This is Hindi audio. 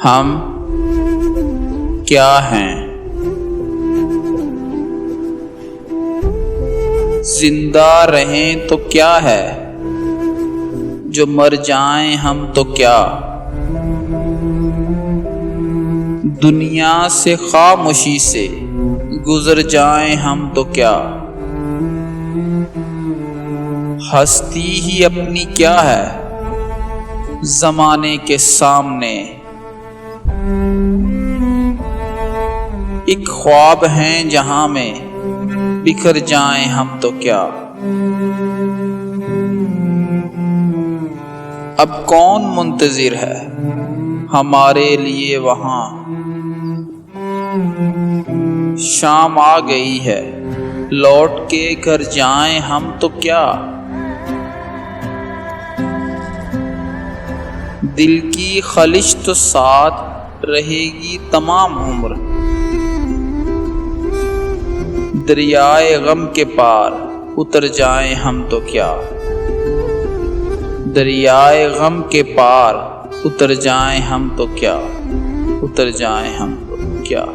हम क्या हैं? जिंदा रहें तो क्या है, जो मर जाएं हम तो क्या। दुनिया से खामोशी से गुजर जाएं हम तो क्या। हस्ती ही अपनी क्या है जमाने के सामने। एक ख्वाब हैं जहां में बिखर जाएं हम तो क्या। अब कौन मुंतजिर है हमारे लिए वहां। शाम आ गई है लौट के घर जाएं हम तो क्या। दिल की खलिश तो साथ रहेगी तमाम उम्र। दरियाए गम के पार उतर जाएं हम तो क्या। दरियाए गम के पार उतर जाएं हम तो क्या। उतर जाएं हम तो क्या।